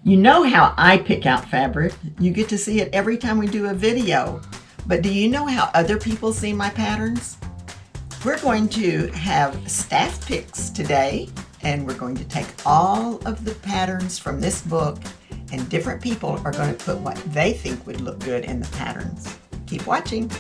You know how I pick out fabric. You get to see it every time we do a video. But do you know how other people see my patterns? We're going to have staff picks today, and we're going to take all of the patterns from this book, and different people are going to put what they think would look good in the patterns. Keep watching.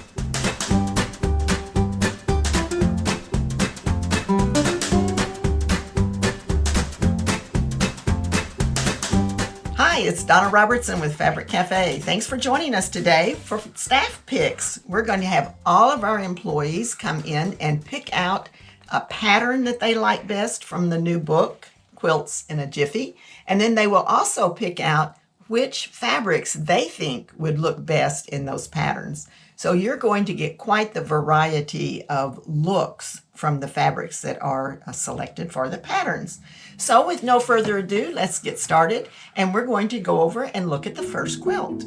Hi, it's Donna Robertson with Fabric Cafe. Thanks for joining us today for staff picks. We're going to have all of our employees come in and pick out a pattern that they like best from the new book, Quilts in a Jiffy. And then they will also pick out which fabrics they think would look best in those patterns. So you're going to get quite the variety of looks from the fabrics that are selected for the patterns. So with no further ado, let's get started, and we're going to go over and look at the first quilt.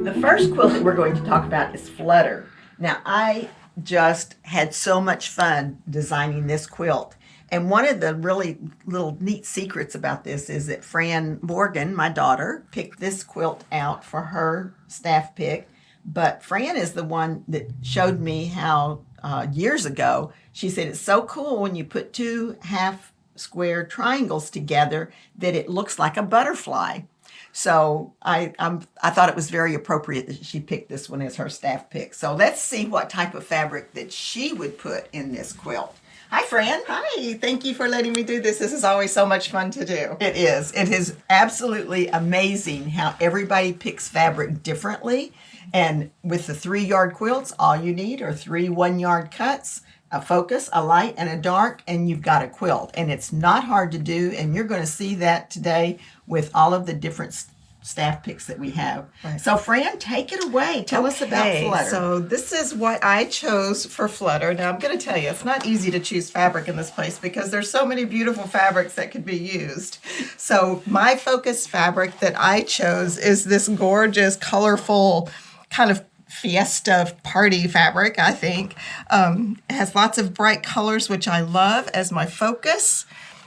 The first quilt that we're going to talk about is Flutter. Now, I just had so much fun designing this quilt. And one of the really little neat secrets about this is that Fran Morgan, my daughter, picked this quilt out for her staff pick. But Fran is the one that showed me how years ago, she said it's so cool when you put two half square triangles together that it looks like a butterfly. So I thought it was very appropriate that she picked this one as her staff pick. So let's see what type of fabric that she would put in this quilt. Hi, Fran. Hi, thank you for letting me do this. This is always so much fun to do. It is. It is absolutely amazing how everybody picks fabric differently. And with the 3-yard quilts, all you need are 3 1-yard cuts, a focus, a light, and a dark, and you've got a quilt. And it's not hard to do, and you're going to see that today with all of the different staff picks that we have. Right. So Fran, take it away. Tell us about Flutter. So this is what I chose for Flutter. Now I'm going to tell you, it's not easy to choose fabric in this place because there's so many beautiful fabrics that could be used. So my focus fabric that I chose is this gorgeous, colorful kind of fiesta party fabric, I think. It has lots of bright colors, which I love as my focus.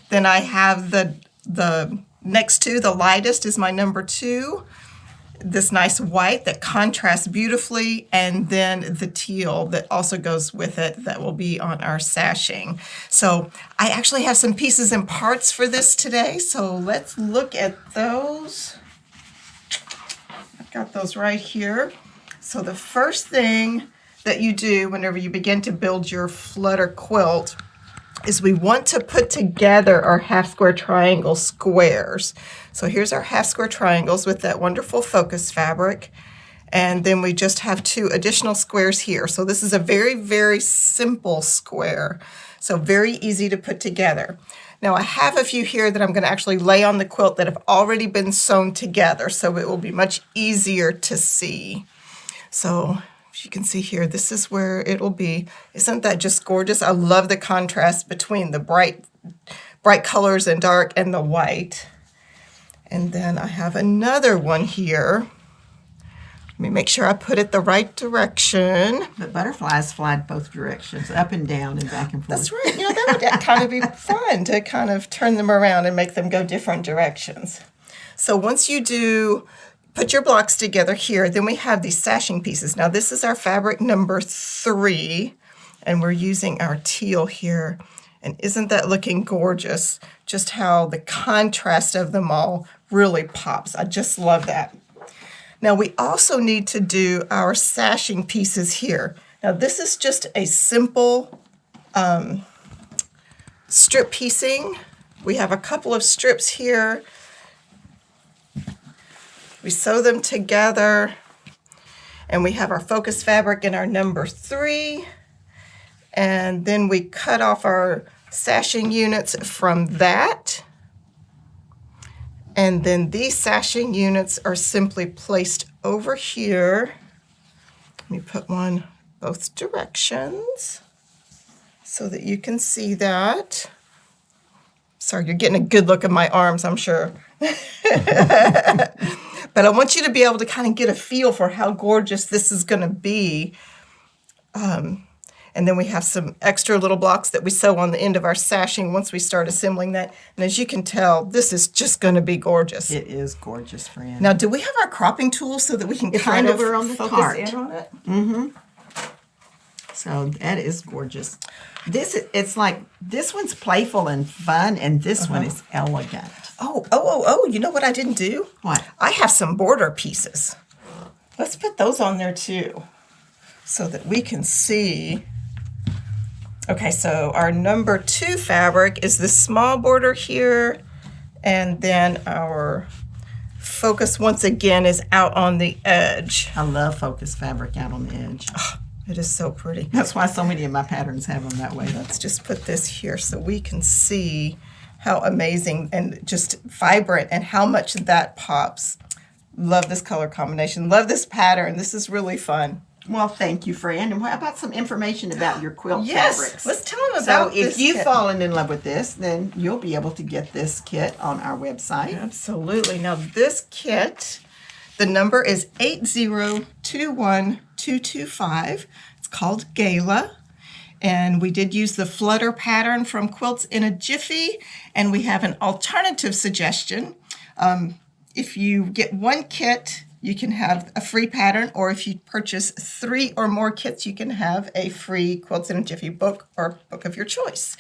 Then I have the next to the lightest is my number 2, this nice white that contrasts beautifully, and then the teal that also goes with it that will be on our sashing. So I actually have some pieces and parts for this today, so let's look at those. I've got those right here. So the first thing that you do whenever you begin to build your Flutter quilt is we want to put together our half square triangle squares. So here's our half square triangles with that wonderful focus fabric. And then we just have 2 additional squares here. So this is a very, very simple square. So very easy to put together. Now I have a few here that I'm going to actually lay on the quilt that have already been sewn together. So it will be much easier to see. So you can see here, this is where it'll be. Isn't that just gorgeous? I love the contrast between the bright colors and dark and the white. And then I have another one here. Let me make sure I put it the right direction. But butterflies fly both directions, up and down and back and forth. That's right. You know, that would kind of be fun to kind of turn them around and make them go different directions. So once you put your blocks together here, then we have these sashing pieces. Now this is our fabric number 3, and we're using our teal here. And isn't that looking gorgeous? Just how the contrast of them all really pops. I just love that. Now we also need to do our sashing pieces here. Now this is just a simple strip piecing. We have a couple of strips here. We sew them together, and we have our focus fabric in our number 3, and then we cut off our sashing units from that, and then these sashing units are simply placed over here. Let me put one both directions so that you can see that. Sorry, you're getting a good look at my arms, I'm sure. But I want you to be able to kind of get a feel for how gorgeous this is going to be. And then we have some extra little blocks that we sew on the end of our sashing once we start assembling that. And as you can tell, this is just going to be gorgeous. It is gorgeous, friend. Now, do we have our cropping tools so that we can It's kind right of over on the focus cart. in on it? So that is gorgeous. It's like, this one's playful and fun, and this one is elegant. Oh, you know what I didn't do? What? I have some border pieces. Let's put those on there too so that we can see. Okay, so our number 2 fabric is this small border here, and then our focus once again is out on the edge. I love focus fabric out on the edge. It is so pretty. That's why so many of my patterns have them that way. Let's just put this here so we can see how amazing and just vibrant and how much that pops. Love this color combination. Love this pattern. This is really fun. Well, thank you, Fran. And what about some information about your quilt Yes, fabrics? let's tell them So about if this you've kit. fallen in love with this, then you'll be able to get this kit on our website. Absolutely. Now this kit, the number is 8021225. It's called Gala. And we did use the flutter pattern from Quilts in a Jiffy. And we have an alternative suggestion. If you get one kit, you can have a free pattern, or if you purchase 3 or more kits, you can have a free Quilts in a Jiffy book or book of your choice.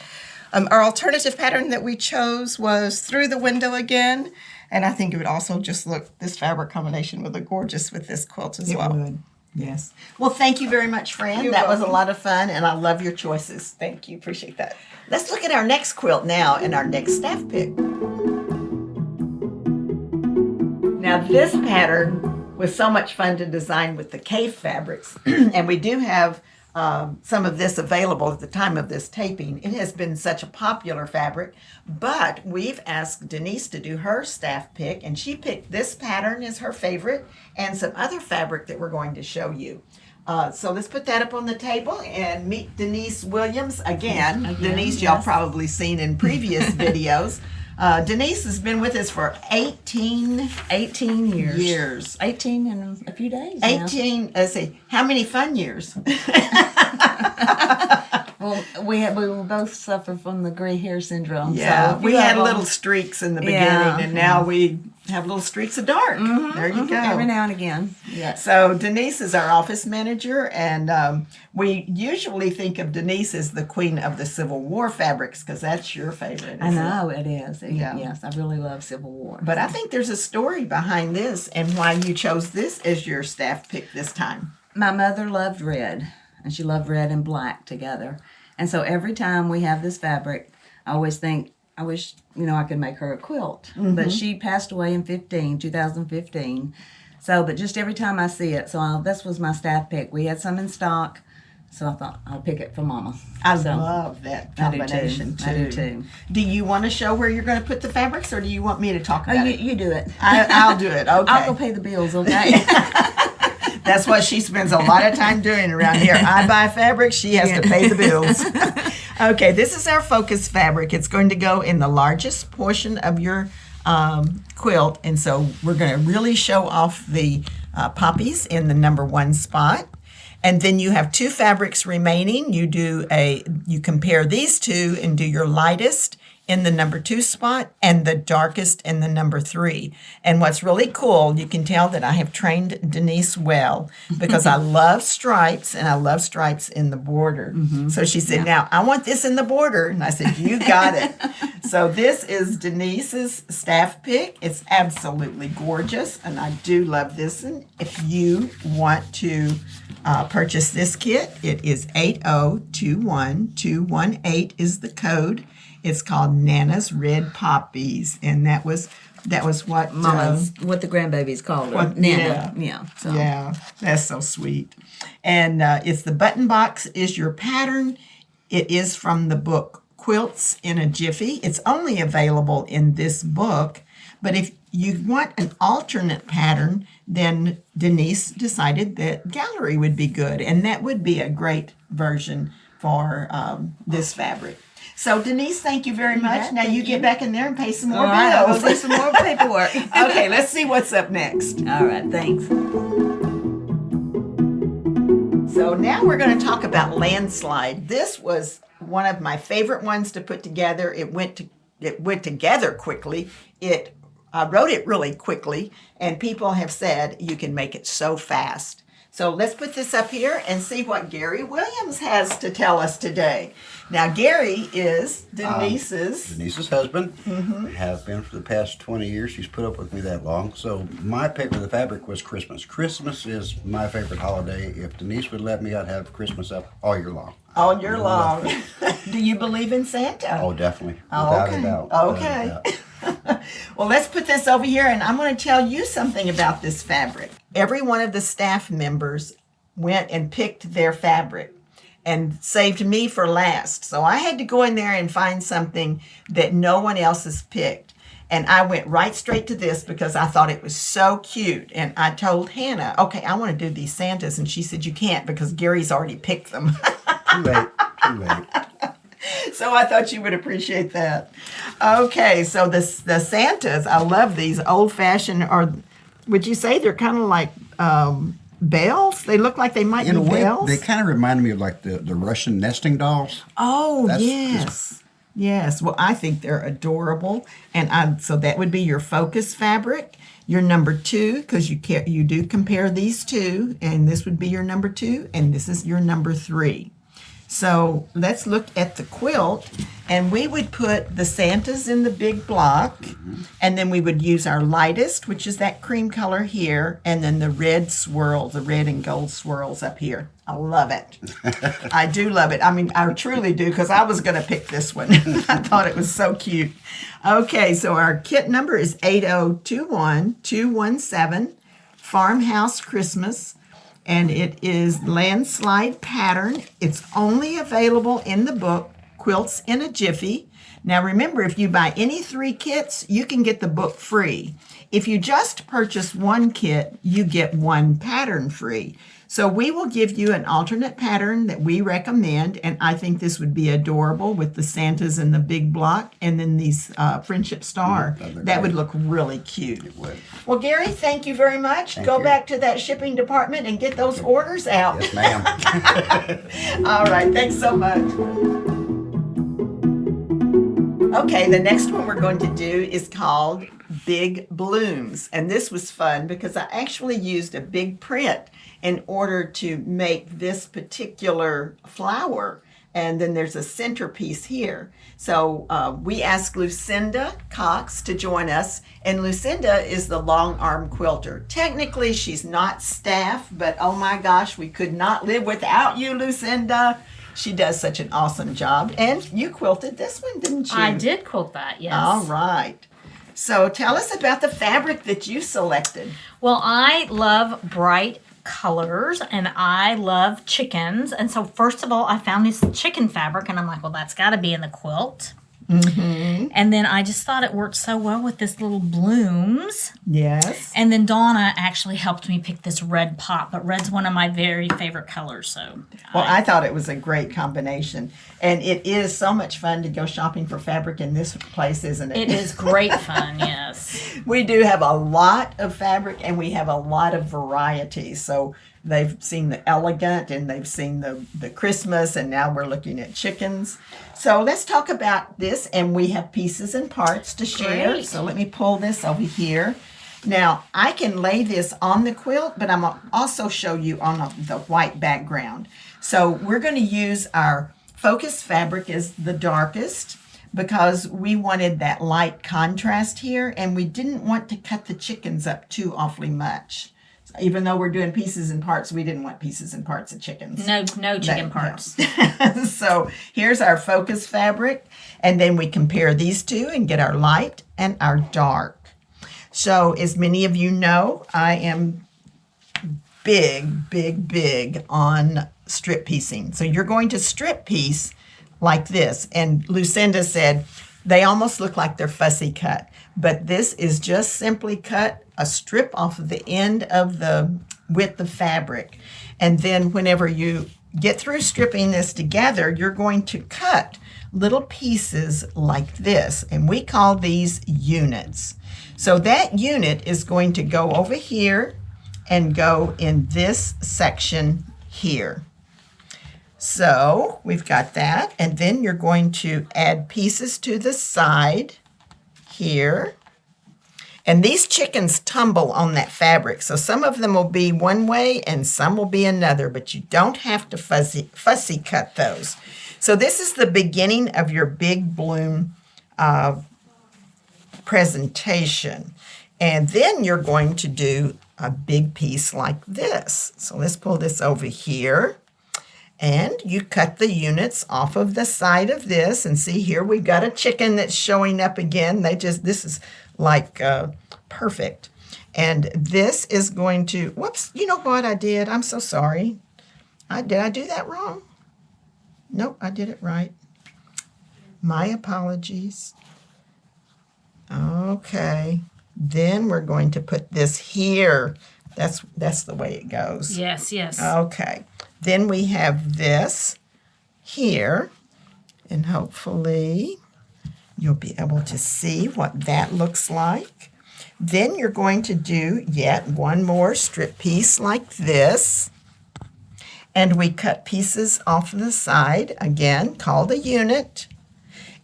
Our alternative pattern that we chose was Through the Window Again, and I think it would also just look, this fabric combination would look gorgeous with this quilt as well. It would. Yes. Well, thank you very much, Fran. You're That was a welcome. lot of fun, and I love your choices. Thank you, appreciate that. Let's look at our next quilt now and our next staff pick. Now, this pattern was so much fun to design with the cave fabrics, and we do have some of this available at the time of this taping. It has been such a popular fabric, but we've asked Denise to do her staff pick, and she picked this pattern as her favorite and some other fabric that we're going to show you. So let's put that up on the table and meet Denise Williams again. Denise, y'all probably seen in previous videos. Denise has been with us for 18 years. 18 in a few days. now. 18, let's see, how many fun years? Well, we will both suffer from the gray hair syndrome. Yeah, so we had little streaks in the beginning, Yeah. and now we have little streaks of dark. There you go. every now and again. Yes. So Denise is our office manager, and we usually think of Denise as the queen of the Civil War fabrics, because that's your favorite. I isn't it? know it is. Yeah. Yes, I really love Civil War. But I think there's a story behind this and why you chose this as your staff pick this time. My mother loved red, and she loved red and black together. And so every time we have this fabric, I always think, I wish, I could make her a quilt. But she passed away in 2015. So, but just every time I see it, this was my staff pick. We had some in stock, so I thought I'll pick it for Mama. I So, love that I do combination too. I do too. Do you want to show where you're going to put the fabrics, or do you want me to talk Oh, about you, it? you do it. I'll do it. Okay. I'll go pay the bills, okay? That's what she spends a lot of time doing around here. I buy fabric, she has to pay the bills. Okay, this is our focus fabric. It's going to go in the largest portion of your quilt, and so we're going to really show off the poppies in the number 1 spot. And then you have 2 fabrics remaining. You compare these two and do your lightest in the number 2 spot and the darkest in the number 3. And what's really cool, you can tell that I have trained Denise well, because I love stripes, and I love stripes in the border. So she said, now I want this in the border. And I said, you got it. So this is Denise's staff pick. It's absolutely gorgeous, and I do love this. And if you want to purchase this kit, it is 8021218 is the code. It's called Nana's Red Poppies, and that was what Mama's, what the grandbabies called her. what- Nana. yeah. So. Yeah, that's so sweet. And it's the button box is your pattern. It is from the book Quilts in a Jiffy. It's only available in this book, but if you want an alternate pattern, then Denise decided that gallery would be good, and that would be a great version for this fabric. So Denise, thank you very much. Now you get back in there and pay some more All right, I'll bills. do some more paperwork. Okay, let's see what's up next. All right, thanks. So So now we're going to talk about Landslide. This was one of my favorite ones to put together. It went together quickly. I wrote it really quickly, and people have said you can make it so fast. So let's put this up here and see what Gary Williams has to tell us today. Now, Gary is Denise's husband. Have been for the past 20 years. She's put up with me that long. So my pick of the fabric was Christmas. Christmas is my favorite holiday. If Denise would let me, I'd have Christmas up all year long. all year long. Do you believe in Santa? Oh, definitely. Oh, Without okay. a doubt. Okay. Without a doubt. Well, let's put this over here, and I'm going to tell you something about this fabric. Every one of the staff members went and picked their fabric and saved me for last. So I had to go in there and find something that no one else has picked. And I went right straight to this because I thought it was so cute. And I told Hannah, okay, I want to do these Santas. And she said, you can't because Gary's already picked them. Too late. Too late. So I thought you would appreciate that. Okay, so the Santas, I love these old-fashioned, or would you say they're kind of like bells? They look like they might In be a way, bells. they kind of remind me of like the Russian nesting dolls. Oh, That's yes. Yes. Well, I think they're adorable. And so that would be your focus fabric. Your number 2, because you do compare these two, and this would be your number 2, and this is your number 3. So let's look at the quilt, and we would put the Santas in the big block, and then we would use our lightest, which is that cream color here, and then the red swirls, the red and gold swirls up here. I love it. I do love it. I mean, I truly do, because I was going to pick this one. I thought it was so cute. Okay, so our kit number is 8021217, Farmhouse Christmas. And it is landslide pattern. It's only available in the book, Quilts in a Jiffy. Now remember, if you buy any 3 kits, you can get the book free. If you just purchase 1 kit, you get 1 pattern free. So we will give you an alternate pattern that we recommend, and I think this would be adorable with the Santas in the big block, and then these Friendship Star. That would look really cute. It would. Well, Gary, thank you very much. Thank Go you. back to that shipping department and get those orders out. Yes, ma'am. All right, thanks so much. Okay, the next one we're going to do is called Big Blooms. And this was fun because I actually used a big print in order to make this particular flower. And then there's a centerpiece here. So we asked Lucinda Cox to join us. And Lucinda is the long arm quilter. Technically, she's not staff, but oh my gosh, we could not live without you, Lucinda. She does such an awesome job. And you quilted this one, didn't you? I did quilt that, yes. All right. So tell us about the fabric that you selected. Well, I love bright colors and I love chickens. And so first of all, I found this chicken fabric and I'm like, well, that's got to be in the quilt. Mm-hmm. And then I just thought it worked so well with this little blooms. Yes. And then Donna actually helped me pick this red pop, but red's one of my very favorite colors. So, Well, I thought it was a great combination. And it is so much fun to go shopping for fabric in this place, isn't it? it is great fun, yes. We do have a lot of fabric and we have a lot of variety. So they've seen the elegant and they've seen the Christmas, and now we're looking at chickens. So let's talk about this, and we have pieces and parts to share. Great. So let me pull this over here. Now, I can lay this on the quilt, but I'm gonna also show you on the white background. So we're going to use our focus fabric as the darkest because we wanted that light contrast here, and we didn't want to cut the chickens up too awfully much. So even though we're doing pieces and parts, we didn't want pieces and parts of chickens. No chicken parts. So here's our focus fabric, and then we compare these two and get our light and our dark. So as many of you know, I am big on strip piecing. So you're going to strip piece like this. And Lucinda said they almost look like they're fussy cut, but this is just simply cut a strip off of the end of the width of fabric. And then whenever you get through stripping this together, you're going to cut little pieces like this, and we call these units. So that unit is going to go over here and go in this section here. So we've got that. And then you're going to add pieces to the side here. And these chickens tumble on that fabric. So some of them will be one way and some will be another, but you don't have to fussy cut those. So this is the beginning of your big bloom presentation. And then you're going to do a big piece like this. So let's pull this over here. And you cut the units off of the side of this. And see here, we've got a chicken that's showing up again. This is like perfect. And this is going to, whoops, you know what I did? I'm so sorry. Did I do that wrong? Nope, I did it right. My apologies. Okay. Then we're going to put this here. That's the way it goes. Yes, yes. Okay. Then we have this here, and hopefully you'll be able to see what that looks like. Then you're going to do yet one more strip piece like this. And we cut pieces off the side, again, called a unit.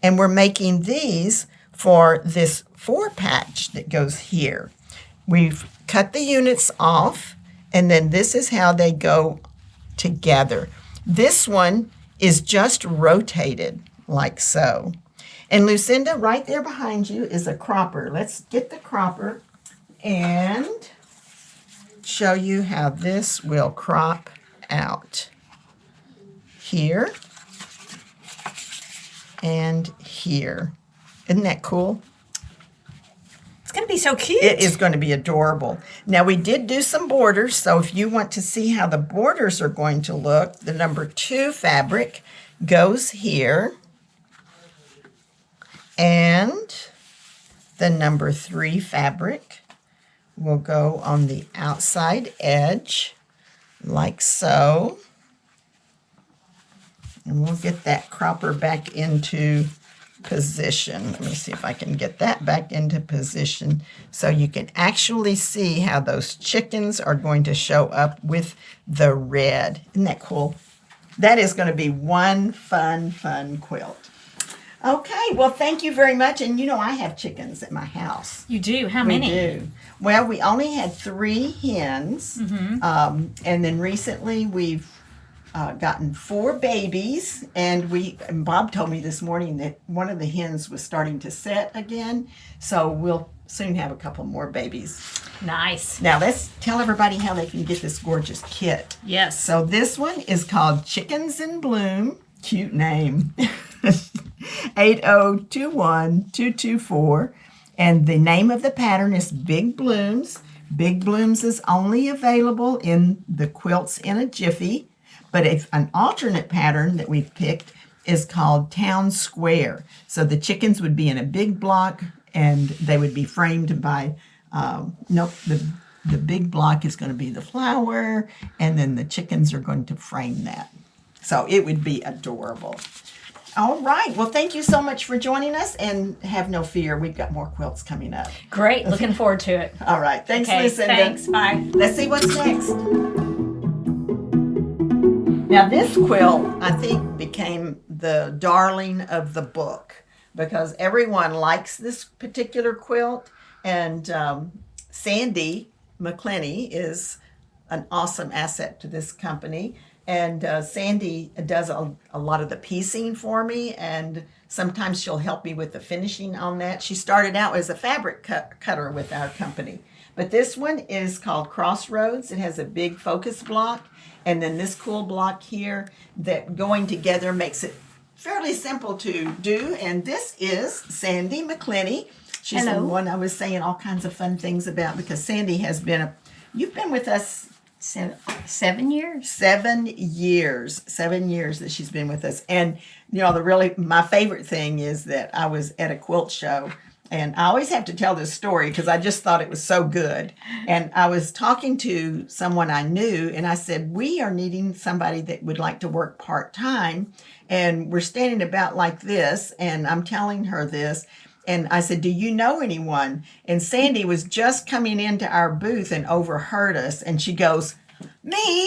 And we're making these for this 4-patch that goes here. We've cut the units off, and then this is how they go together. This one is just rotated like so. And Lucinda, right there behind you is a cropper. Let's get the cropper and show you how this will crop out. Here and here. Isn't that cool? It's going to be so cute. It is going to be adorable. Now, we did do some borders, so if you want to see how the borders are going to look, the number 2 fabric goes here, and the number 3 fabric will go on the outside edge, like so. And we'll get that cropper back into position. Let me see if I can get that back into position so you can actually see how those chickens are going to show up with the red. Isn't that cool? That is going to be one fun quilt. Okay, well, thank you very much. And you know, I have chickens at my house. You do? How We many? do. Well, we only had 3 hens, and then recently we've gotten 4 babies, and Bob told me this morning that one of the hens was starting to set again, so we'll soon have a couple more babies. Nice. Now let's tell everybody how they can get this gorgeous kit. Yes. So this one is called Chickens in Bloom. Cute name. 8021224. And the name of the pattern is Big Blooms. Big Blooms is only available in the Quilts in a Jiffy. But if an alternate pattern that we've picked is called Town Square. So the chickens would be in a big block and they would be framed by, the big block is going to be the flower, and then the chickens are going to frame that. So it would be adorable. All right. Well, thank you so much for joining us, and have no fear. We've got more quilts coming up. Great. Looking forward to it. All right. Thanks, Okay, Lucinda. thanks. Bye. Let's see what's next. Now, this quilt, I think, became the darling of the book because everyone likes this particular quilt. And Sandy McClenny is an awesome asset to this company. And Sandy does a lot of the piecing for me, and sometimes she'll help me with the finishing on that. She started out as a fabric cutter with our company. But this one is called Crossroads. It has a big focus block, and then this cool block here that going together makes it fairly simple to do. And this is Sandy McClenny. She's the Hello. one I was saying all kinds of fun things about because Sandy has been you've been with us 7 years. 7 years. 7 years that she's been with us. And you know, my favorite thing is that I was at a quilt show, and I always have to tell this story because I just thought it was so good. And I was talking to someone I knew, and I said, we are needing somebody that would like to work part-time, and we're standing about like this, and I'm telling her this. And I said, do you know anyone? And Sandy was just coming into our booth and overheard us. And she goes, me.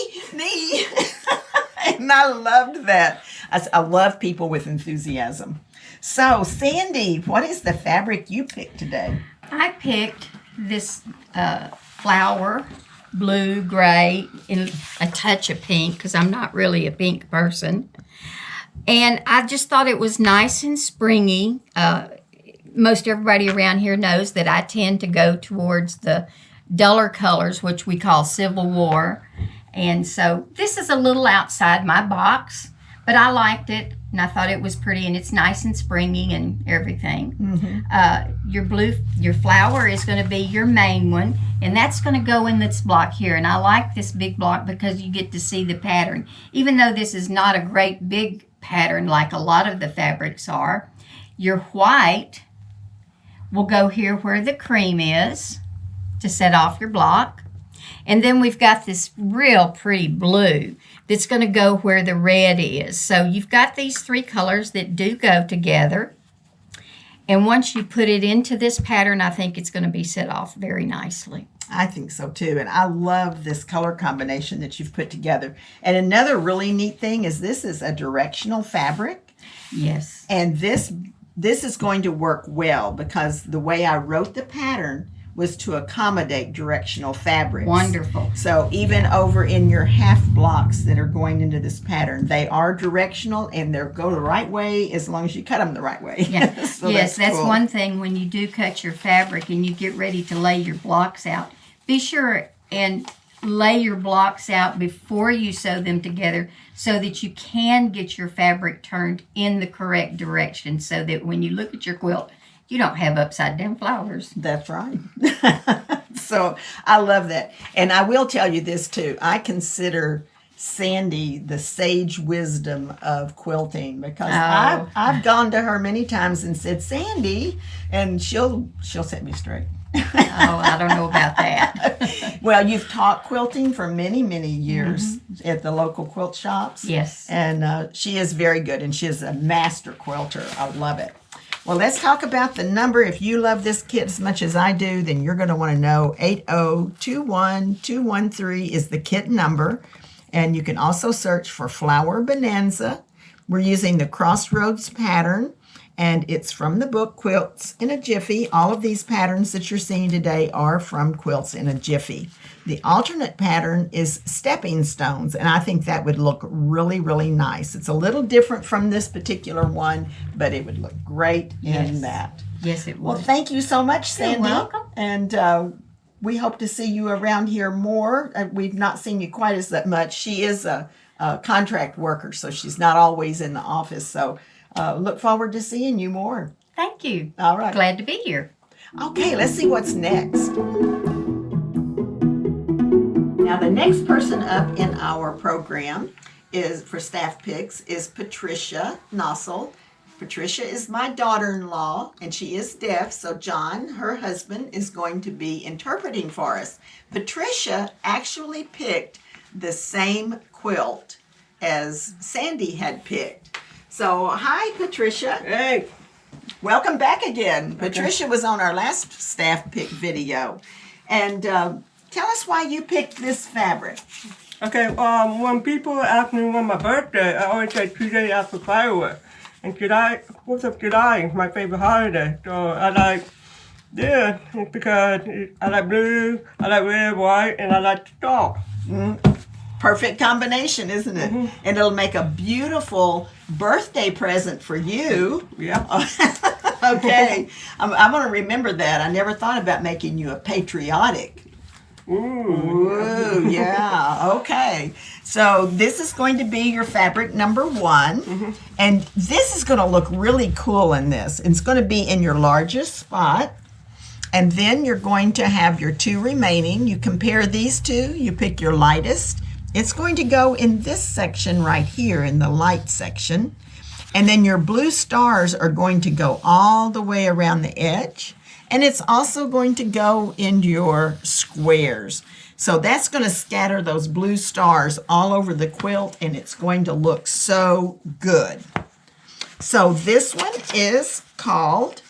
And I loved that. I love people with enthusiasm. So, Sandy, what is the fabric you picked today? I picked this flower, blue, gray, and a touch of pink because I'm not really a pink person. And I just thought it was nice and springy. Most everybody around here knows that I tend to go towards the duller colors, which we call Civil War. And so this is a little outside my box, but I liked it and I thought it was pretty, and it's nice and springy and everything. Your flower is going to be your main one, and that's going to go in this block here. And I like this big block because you get to see the pattern. Even though this is not a great big pattern like a lot of the fabrics are, your white will go here where the cream is to set off your block. And then we've got this real pretty blue that's going to go where the red is. So you've got these three colors that do go together. And once you put it into this pattern, I think it's going to be set off very nicely. I think so too. And I love this color combination that you've put together. And another really neat thing is this is a directional fabric. Yes. And this is going to work well because the way I wrote the pattern was to accommodate directional fabrics. Wonderful. So even over in your half blocks that are going into this pattern, they are directional and they'll go the right way as long as you cut them the right way. Yeah. So yes, that's cool. one thing when you do cut your fabric and you get ready to lay your blocks out. Be sure and lay your blocks out before you sew them together so that you can get your fabric turned in the correct direction so that when you look at your quilt, you don't have upside down flowers. That's right. So I love that. And I will tell you this too. I consider Sandy the sage wisdom of quilting because I've gone to her many times and said, Sandy, and she'll set me straight. Oh, I don't know about that. Well, you've taught quilting for many, many years at the local quilt shops. Yes. And she is very good, and she is a master quilter. I love it. Well, let's talk about the number. If you love this kit as much as I do, then you're going to want to know 8021213 is the kit number. And you can also search for Flower Bonanza. We're using the Crossroads pattern, and it's from the book Quilts in a Jiffy. All of these patterns that you're seeing today are from Quilts in a Jiffy. The alternate pattern is Stepping Stones, and I think that would look really, really nice. It's a little different from this particular one, but it would look great in that. Yes, it Well, would. thank you so much, Sandy. welcome. And we hope to see you around here more. We've not seen you quite as that much. She is a contract worker, so she's not always in the office. So look forward to seeing you more. Thank you. All right. Glad to be here. Okay, let's see what's next. Now, the next person up in our program is for staff picks is Patricia Nossel. Patricia is my daughter-in-law, and she is deaf, so John, her husband, is going to be interpreting for us. Patricia actually picked the same quilt as Sandy had picked. So, hi, Patricia. Hey, Welcome back again. Patricia was on our last staff pick video. And tell us why you picked this fabric. okay, when people ask me when my birthday, I always say 2 days after fireworks. And July, 4th of July is my favorite holiday. So I like this because I like blue, I like red, white, and I like the star. Perfect combination, isn't it? And it'll make a beautiful birthday present for you. Yeah. Okay. I'm going to remember that. I never thought about making you a patriotic. Ooh, yeah. Okay. So this is going to be your fabric number 1. And this is going to look really cool in this. It's going to be in your largest spot. And then you're going to have your 2 remaining. You compare these two. You pick your lightest. It's going to go in this section right here in the light section. And then your blue stars are going to go all the way around the edge. And it's also going to go in your squares. So that's going to scatter those blue stars all over the quilt, and it's going to look so good. So this one is called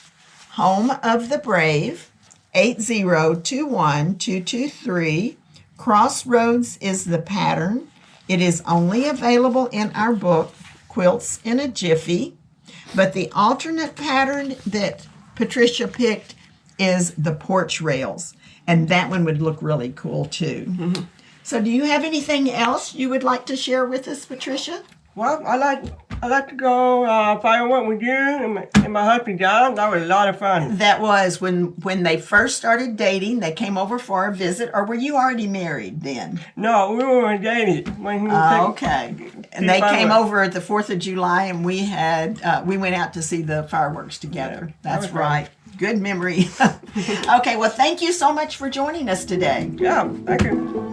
Home of the Brave, 8021223. Crossroads is the pattern, It is only available in our book, Quilts in a Jiffy, but the alternate pattern that Patricia picked is the porch rails, and that one would look really cool too. So do you have anything else you would like to share with us, Patricia? Well, I like to go firework with you and my husband John. That was a lot of fun. That was when they first started dating, they came over for a visit, or were you already married then? No, we were dating when he was Okay. And they came over at the 4th of July, and we went out to see the fireworks together. That's was fun. right. Good memory. Okay, well, thank you so much for joining us today. Yeah, thank you.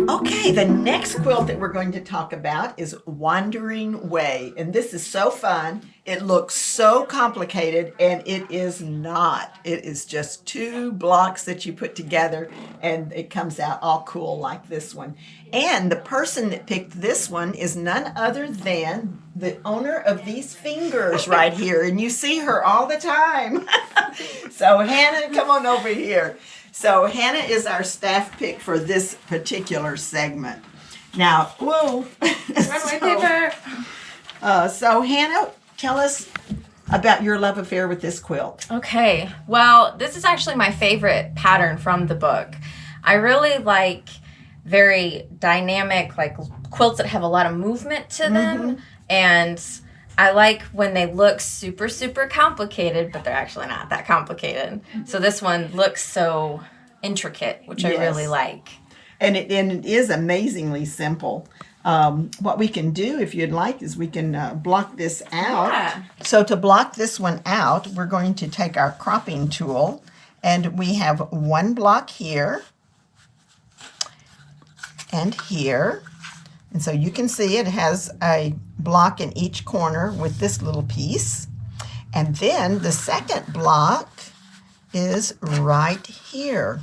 Okay, the next quilt that we're going to talk about is Wandering Way. And this is so fun. It looks so complicated, and it is not. It is just 2 blocks that you put together, and it comes out all cool like this one. And the person that picked this one is none other than the owner of these fingers right here. And you see her all the time. So Hannah, come on over here. So Hannah is our staff pick for this particular segment. Now, whoa. Runway paper. So Hannah, tell us about your love affair with this quilt. Okay, well, this is actually my favorite pattern from the book. I really like very dynamic, like quilts that have a lot of movement to them. And I like when they look super, super complicated, but they're actually not that complicated. So this one looks so intricate, which I really like. And it is amazingly simple. What we can do, if you'd like, is we can block this out. Yeah. So to block this one out, we're going to take our cropping tool, and we have 1 block here and here. And so you can see it has a block in each corner with this little piece. And then the second block is right here.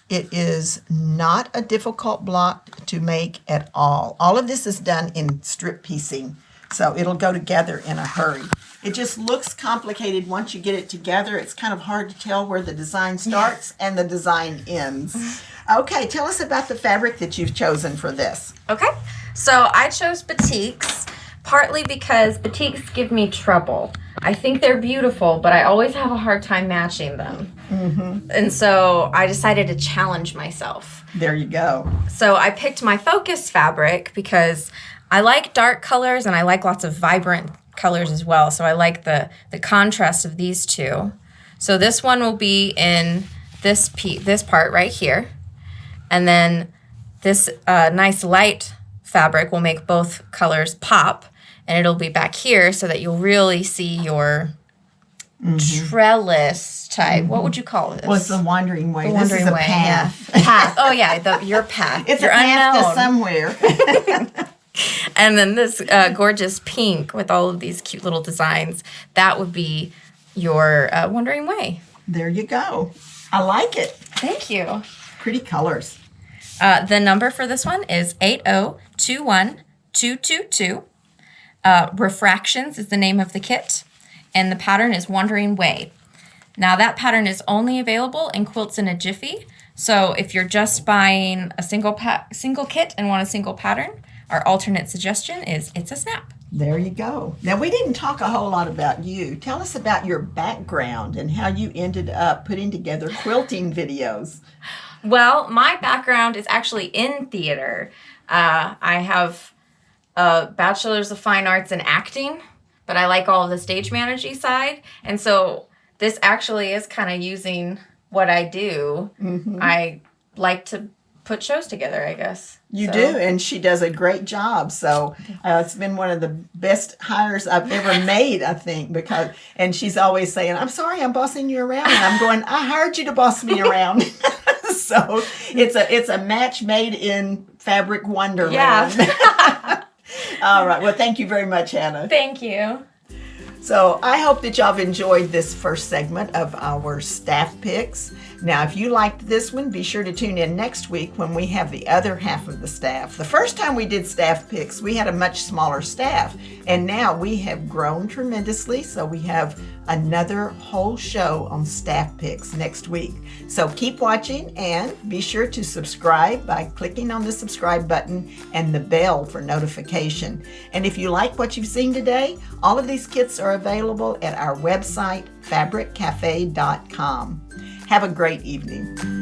It is not a difficult block to make at all. All of this is done in strip piecing, so it'll go together in a hurry. It just looks complicated once you get it together. It's kind of hard to tell where the design starts and the design ends. Okay, tell us about the fabric that you've chosen for this. Okay, so I chose batiks partly because batiks give me trouble. I think they're beautiful, but I always have a hard time matching them. And so I decided to challenge myself. There you go. So I picked my focus fabric because I like dark colors and I like lots of vibrant colors as well. So I like the contrast of these two. So this one will be in this part right here. And then this nice light fabric will make both colors pop. And it'll be back here so that you'll really see your trellis type. What would you call this? Well, it's the Wandering Way. The This Wandering is a Way, path. yeah. Path. Oh, yeah, your path. It's your a path to unknown. somewhere. And then this gorgeous pink with all of these cute little designs, that would be your Wandering Way. There you go. I like it. Thank you. Pretty colors. The number for this one is 8021222. Refractions is the name of the kit, and the pattern is Wandering Way. Now that pattern is only available in Quilts in a Jiffy, so if you're just buying a single kit and want a single pattern, our alternate suggestion is It's a Snap. There you go. Now, we didn't talk a whole lot about you. Tell us about your background and how you ended up putting together quilting videos. Well, my background is actually in theater. I have a bachelor's of fine arts in acting, but I like all of the stage managing side. And so this actually is kind of using what I do. I like to put shows together, I guess. You do, and she does a great job. So it's been one of the best hires I've ever made, I think, and she's always saying, I'm sorry, I'm bossing you around. And I'm going, I hired you to boss me around. So it's a match made in fabric wonderland. Yeah. All right. Well, thank you very much, Hannah. Thank you. So I hope that y'all have enjoyed this first segment of our staff picks. Now, if you liked this one, be sure to tune in next week when we have the other half of the staff. The first time we did staff picks, we had a much smaller staff, and now we have grown tremendously. So we have another whole show on staff picks next week. So keep watching and be sure to subscribe by clicking on the subscribe button and the bell for notification. And if you like what you've seen today, all of these kits are available at our website, fabriccafe.com. Have a great evening.